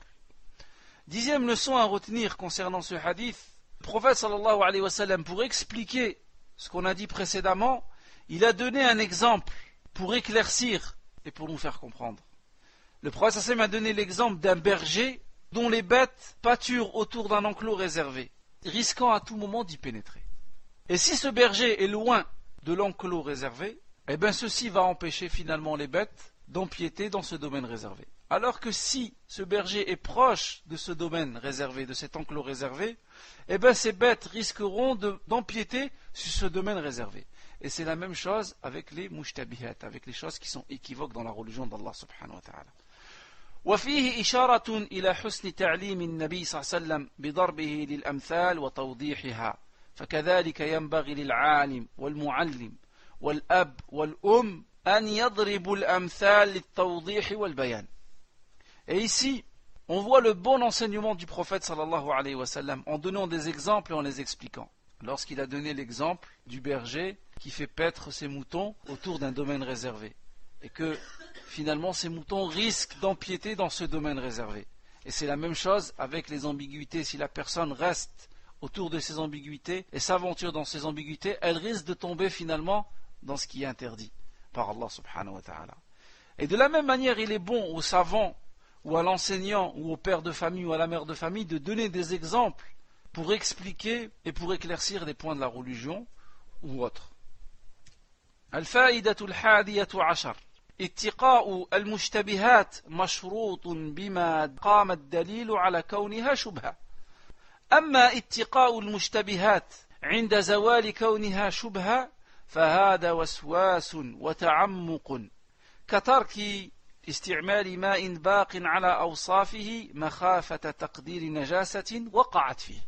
Dixième leçon à retenir concernant ce hadith, le prophète sallallahu alayhi wa sallam, pour expliquer ce qu'on a dit précédemment, il a donné un exemple pour éclaircir et pour nous faire comprendre. Le prophète sallallahu alayhi wa sallam a donné l'exemple d'un berger dont les bêtes pâturent autour d'un enclos réservé, risquant à tout moment d'y pénétrer. Et si ce berger est loin de l'enclos réservé, eh bien ceci va empêcher finalement les bêtes d'empiéter dans ce domaine réservé. Alors que si ce berger est proche de ce domaine réservé, de cet enclos réservé, eh bien ces bêtes risqueront d'empiéter sur ce domaine réservé. Et c'est la même chose avec les mushtabihat, avec les choses qui sont équivoques dans la religion d'Allah subhanahu wa ta'ala. وفيه إشارة إلى حسن تعليم النبي صلى الله عليه وسلم بضربه للأمثال وتوضيحها فكذلك ينبغي للعالم والمعلم والأب والأم أن يضربوا الأمثال للتوضيح والبيان. Et ici, on voit le bon enseignement du prophète sallallahu alayhi wa sallam en donnant des exemples et en les expliquant. Lorsqu'il a donné l'exemple du berger qui fait paître ses moutons autour d'un domaine réservé et que finalement ces moutons risquent d'empiéter dans ce domaine réservé. Et c'est la même chose avec les ambiguïtés. Si la personne reste autour de ces ambiguïtés et s'aventure dans ces ambiguïtés, elle risque de tomber finalement dans ce qui est interdit par Allah subhanahu wa ta'ala. Et de la même manière, il est bon aux savants ou à l'enseignant ou au père de famille ou à la mère de famille de donner des exemples pour expliquer et pour éclaircir des points de la religion ou autres. الفائدة الحادية عشر اتقاء المشتبهات مشروط بما قام الدليل على كونها شبهة. أما اتقاء المشتبهات عند زوال كونها شبهة فهذا وسواس وتعمق كترك استعمال ماء باق على أوصافه مخافة تقدير نجاسة وقعت فيه.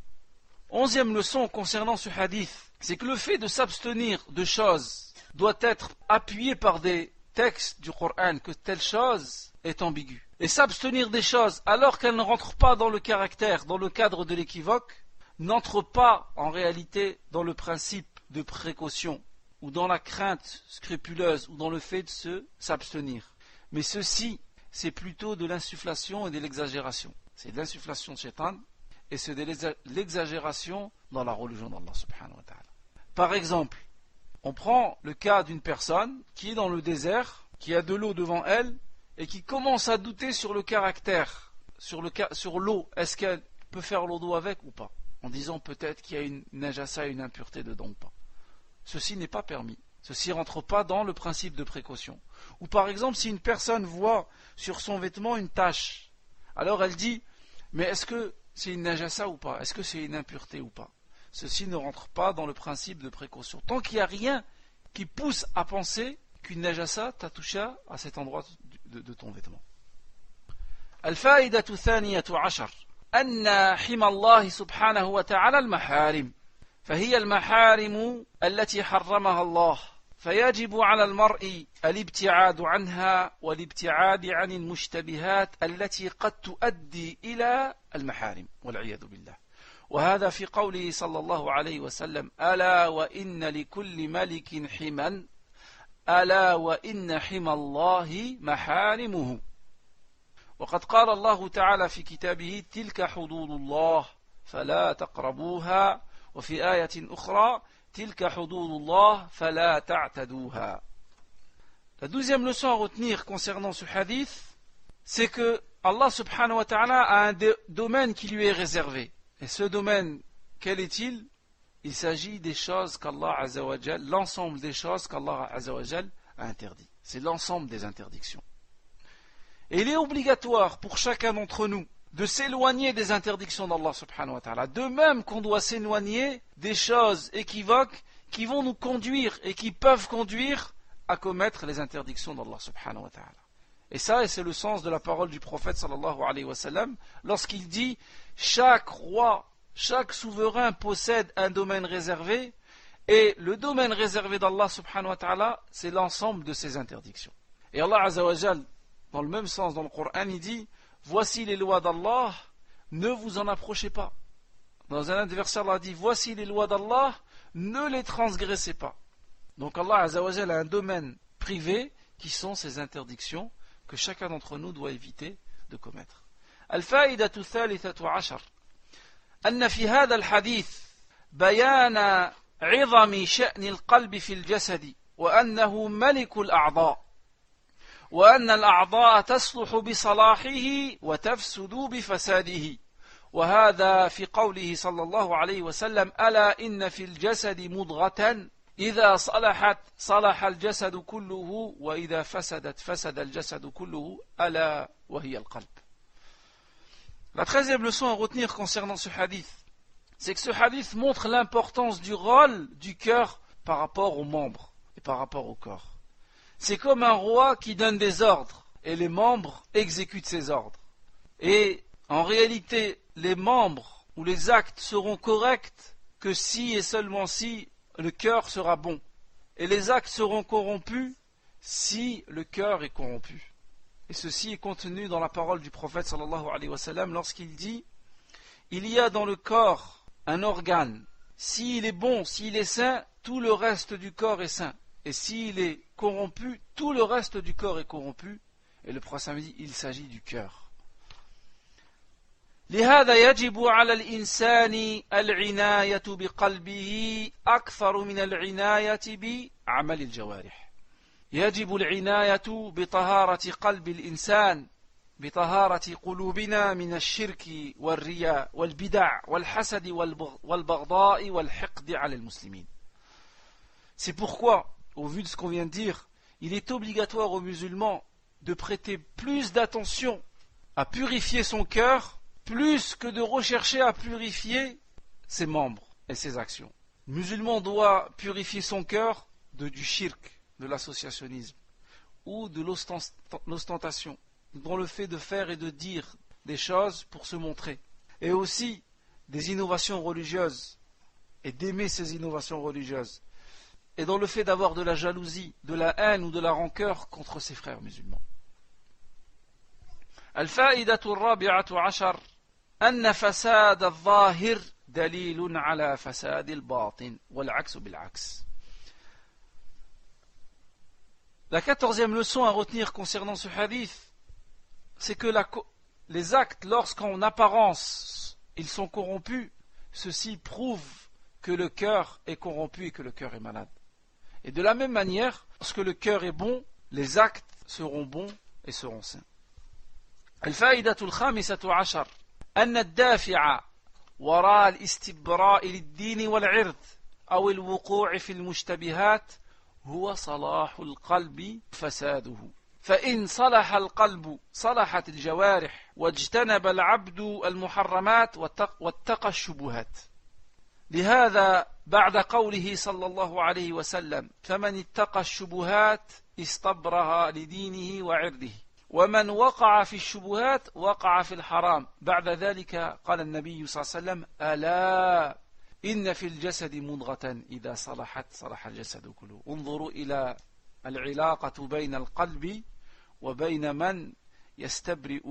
Onzième leçon concernant ce hadith, c'est que le fait de s'abstenir de choses doit être appuyé par des textes du Coran que telle chose est ambiguë. Et s'abstenir des choses alors qu'elles ne rentrent pas dans le caractère, dans le cadre de l'équivoque, n'entre pas en réalité dans le principe de précaution ou dans la crainte scrupuleuse ou dans le fait de s'abstenir. Mais ceci, c'est plutôt de l'insufflation et de l'exagération. C'est de l'insufflation de shaitan et c'est de l'exagération dans la religion d'Allah subhanahu wa ta'ala. Par exemple, on prend le cas d'une personne qui est dans le désert, qui a de l'eau devant elle et qui commence à douter sur le caractère, sur l'eau. Est-ce qu'elle peut faire l'eau d'eau avec ou pas? En disant peut-être qu'il y a une najasa, une impureté dedans ou pas. Ceci n'est pas permis. Ceci ne rentre pas dans le principe de précaution. Ou par exemple, si une personne voit sur son vêtement une tache, alors elle dit, mais est-ce que c'est une najasa ou pas? Est-ce que c'est une impureté ou pas? Ceci ne rentre pas dans le principe de précaution. Tant qu'il n'y a rien qui pousse à penser qu'une najasa t'a touché à cet endroit de ton vêtement. الفائدة الثانية عشر أن حمى الله سبحانه وتعالى المحارم فهي المحارم التي حرمها الله فيجب على المرء الابتعاد عنها والابتعاد عن المشتبهات التي قد تؤدي إلى المحارم والعياذ بالله وهذا في قوله صلى الله عليه وسلم ألا وإن لكل ملك حما ألا وإن حمى الله محارمه وقد قال الله تعالى في كتابه تلك حدود الله فلا تقربوها وفي آية أخرى تلك حدود الله فلا تعتدوها. La deuxième leçon à retenir concernant ce hadith, c'est que Allah subhanahu wa ta'ala a un domaine qui lui est réservé. Et ce domaine, quel est-il? Il s'agit des choses qu'Allah azza wa jal, l'ensemble des choses qu'Allah azza wa jal a interdit. C'est l'ensemble des interdictions. Et il est obligatoire pour chacun d'entre nous de s'éloigner des interdictions d'Allah subhanahu wa ta'ala. De même qu'on doit s'éloigner des choses équivoques qui vont nous conduire et qui peuvent conduire à commettre les interdictions d'Allah subhanahu wa ta'ala. Et ça, et c'est le sens de la parole du prophète sallallahu alayhi wa sallam, lorsqu'il dit chaque roi, chaque souverain possède un domaine réservé, et le domaine réservé d'Allah subhanahu wa ta'ala, c'est l'ensemble de ses interdictions. Et Allah azza wa jal, dans le même sens dans le Coran, il dit voici les lois d'Allah, ne vous en approchez pas. Dans un adversaire, Allah dit voici les lois d'Allah, ne les transgressez pas. Donc Allah azza wa jal a un domaine privé qui sont ses interdictions que chacun d'entre nous doit éviter de commettre. الفائدة الثالثة عشر أن في هذا الحديث بيان عظم شأن القلب في الجسد وأنه ملك الأعضاء وأن الأعضاء تصلح بصلاحه وتفسد بفساده وهذا في قوله صلى الله عليه وسلم ألا إن في الجسد مضغة إذا صلحت صلح الجسد كله وإذا فسدت فسد الجسد كله ألا وهي القلب. La 13e leçon à retenir concernant ce hadith, c'est que ce hadith montre l'importance du rôle du cœur par rapport aux membres et par rapport au corps. C'est comme un roi qui donne des ordres et les membres exécutent ces ordres. Et en réalité, les membres ou les actes seront corrects que si et seulement si le cœur sera bon. Et les actes seront corrompus si le cœur est corrompu. Et ceci est contenu dans la parole du prophète sallallahu alayhi wa sallam lorsqu'il dit il y a dans le corps un organe. S'il est bon, s'il est sain, tout le reste du corps est sain. Et s'il est corrompu, tout le reste du corps est corrompu. Et le prophète dit il s'agit du cœur. لهذا يجب على الإنسان العناية بقلبه أكثر من العناية بعمل الجوارح. يجب العناية بطهارة قلب الإنسان بطهارة قلوبنا من الشرك والرياء والبدع والحسد والبغضاء والحقد على المسلمين. C'est pourquoi, au vu de ce qu'on vient de dire, il est obligatoire aux musulmans de prêter plus d'attention à purifier son cœur plus que de rechercher à purifier ses membres et ses actions. Le musulman doit purifier son cœur du shirk, de l'associationnisme, ou de l'ostentation, dans le fait de faire et de dire des choses pour se montrer, et aussi des innovations religieuses, et d'aimer ces innovations religieuses, et dans le fait d'avoir de la jalousie, de la haine ou de la rancœur contre ses frères musulmans. الفائدة الرابعة عشر أن فساد الظاهر دليل على فساد الباطن والعكس بالعكس. La 14e leçon à retenir concernant ce hadith, c'est que les actes, lorsqu'en apparence ils sont corrompus, ceci prouve que le cœur est corrompu et que le cœur est malade. Et de la même manière, lorsque le cœur est bon, les actes seront bons et seront sains. الفائدة الخامسة عشر أن الدافع وراء الاستبراء للدين والعرض أو الوقوع في المشتبهات هو صلاح القلب فساده. فإن صلح القلب صلحت الجوارح واجتنب العبد المحرمات واتقى الشبهات. لهذا بعد قوله صلى الله عليه وسلم فمن اتقى الشبهات استبرها لدينه وعرضه ومن وقع في الشبهات وقع في الحرام. بعد ذلك قال النبي صلى الله عليه وسلم ألا إن في الجسد مضغة إذا صلحت صلح الجسد كله. انظروا إلى العلاقة بين القلب وبين من يستبرئ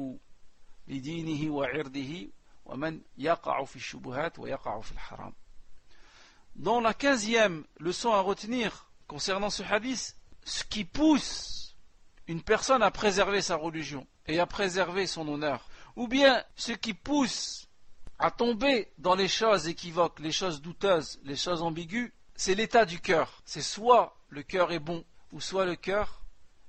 لدينه وعرضه ومن يقع في الشبهات ويقع في الحرام. Dans la 15e leçon à retenir concernant ce hadith, ce qui pousse une personne à préserver sa religion et à préserver son honneur, ou bien ce qui pousse à tomber dans les choses équivoques, les choses douteuses, les choses ambiguës, c'est l'état du cœur. C'est soit le cœur est bon, ou soit le cœur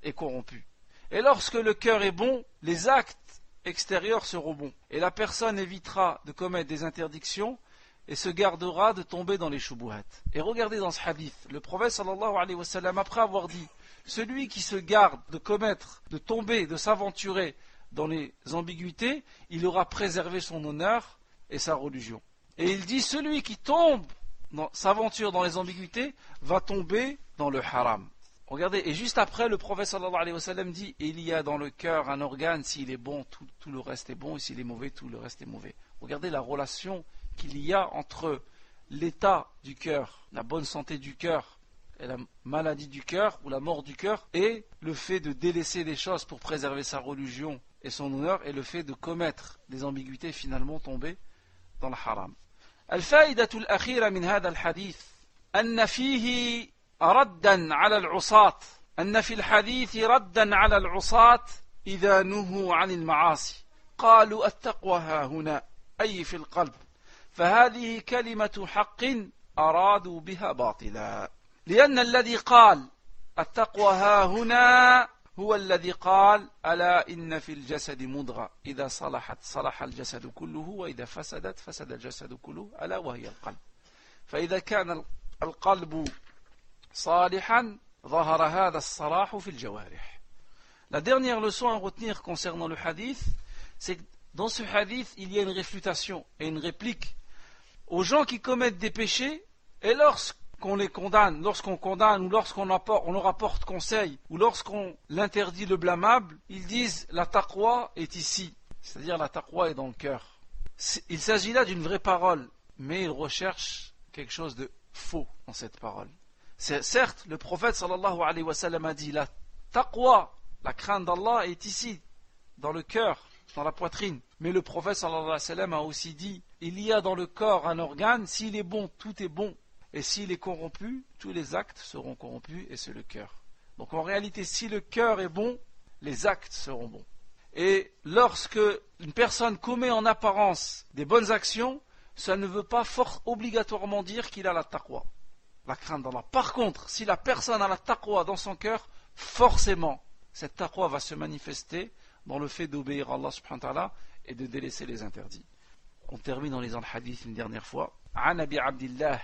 est corrompu. Et lorsque le cœur est bon, les actes extérieurs seront bons. Et la personne évitera de commettre des interdictions et se gardera de tomber dans les shubuhat. Et regardez dans ce hadith, le prophète sallallahu alayhi wa sallam, après avoir dit celui qui se garde de commettre, de tomber, de s'aventurer dans les ambiguïtés, il aura préservé son honneur et sa religion. Et il dit celui qui tombe s'aventure dans les ambiguïtés va tomber dans le haram. Regardez, et juste après, le prophète sallallahu alayhi wa sallam dit, il y a dans le cœur un organe, s'il est bon, tout le reste est bon, et s'il est mauvais, tout le reste est mauvais. Regardez la relation qu'il y a entre l'état du cœur, la bonne santé du cœur, et la maladie du cœur, ou la mort du cœur, et le fait de délaisser des choses pour préserver sa religion et son honneur, et le fait de commettre des ambiguïtés, finalement tomber dans le haram. الفائدة الأخيرة من هذا الحديث أن فيه ردا على العصاة أن في الحديث ردا على العصاة إذا نهوا عن المعاصي قالوا التقوى ها هنا أي في القلب فهذه كلمة حق أرادوا بها باطلا لأن الذي قال التقوى ها هنا هو الذي قال ألا إن في الجسد مضغة إذا صلحت صلح الجسد كله وإذا فسدت فسد الجسد كله ألا وهي القلب فإذا كان القلب صالحا ظهر هذا الصلاح في الجوارح. La dernière leçon à retenir concernant le hadith, c'est que dans ce hadith, il y a une réfutation et une réplique aux gens qui commettent des péchés, et lorsqu'on les condamne, ou lorsqu'on leur apporte conseil, ou lorsqu'on l'interdit le blâmable, ils disent la taqwa est ici, c'est-à-dire la taqwa est dans le cœur. Il s'agit là d'une vraie parole, mais ils recherchent quelque chose de faux dans cette parole. Certes, le prophète sallallahu alayhi wa sallam a dit la taqwa, la crainte d'Allah est ici, dans le cœur, dans la poitrine. Mais le prophète sallallahu alayhi wa sallam a aussi dit il y a dans le corps un organe, s'il est bon, tout est bon. Et s'il est corrompu, tous les actes seront corrompus et c'est le cœur. Donc en réalité, si le cœur est bon, les actes seront bons. Et lorsque une personne commet en apparence des bonnes actions, ça ne veut pas obligatoirement dire qu'il a la taqwa, la crainte d'Allah. Par contre, si la personne a la taqwa dans son cœur, forcément, cette taqwa va se manifester dans le fait d'obéir à Allah subhanahu wa ta'ala et de délaisser les interdits. On termine en lisant le hadith une dernière fois. عن أبي عبد الله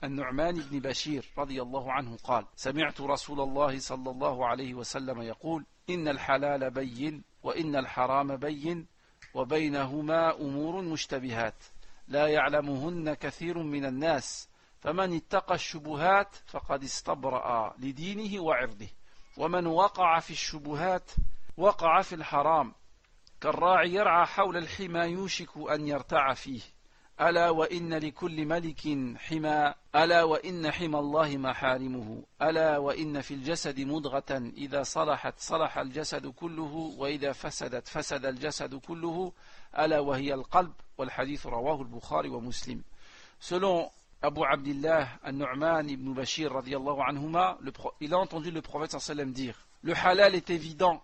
النعمان بن بشير رضي الله عنه قال سمعت رسول الله صلى الله عليه وسلم يقول إن الحلال بين وإن الحرام بين وبينهما أمور مشتبهات لا يعلمهن كثير من الناس فمن اتقى الشبهات فقد استبرأ لدينه وعرضه ومن وقع في الشبهات وقع في الحرام كالراعي يرعى حول الحمى يوشك أن يرتع فيه ألا وإن لكل ملك حمى ألا وإن حمى الله محارمه ألا وإن في الجسد مضغة إذا صلحت صلح الجسد كله وإذا فسدت فسد الجسد كله ألا وهي القلب والحديث رواه البخاري ومسلم. Selon Abu Abdillah al-Nu'man ibn Bashir radiyallahu anhuma, il a entendu le prophète sallallahu alayhi wa sallam dire le halal est évident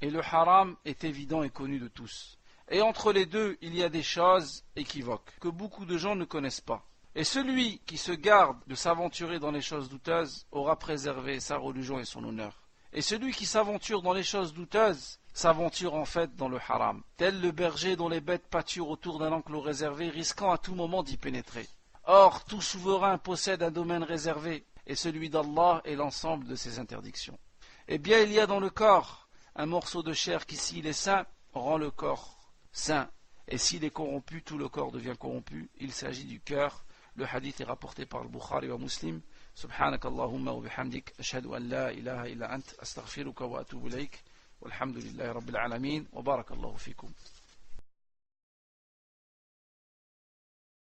et le haram est évident et connu de tous. Et entre les deux, il y a des choses équivoques que beaucoup de gens ne connaissent pas. Et celui qui se garde de s'aventurer dans les choses douteuses aura préservé sa religion et son honneur. Et celui qui s'aventure dans les choses douteuses s'aventure en fait dans le haram, tel le berger dont les bêtes pâturent autour d'un enclos réservé, risquant à tout moment d'y pénétrer. Or, tout souverain possède un domaine réservé, et celui d'Allah est l'ensemble de ses interdictions. Eh bien, il y a dans le corps un morceau de chair qui, s'il est sain, rend le corps sain, et s'il est corrompu, tout le corps devient corrompu. Il s'agit du cœur. Le hadith est rapporté par le Bukhari wa Muslim. Subhanak Allahumma wa bihamdik, ashhadu an la ilaha illa ant, astaghfiruka wa atubu ilayk, walhamdulillahi rabbil alamin, wa barakallahu fikum.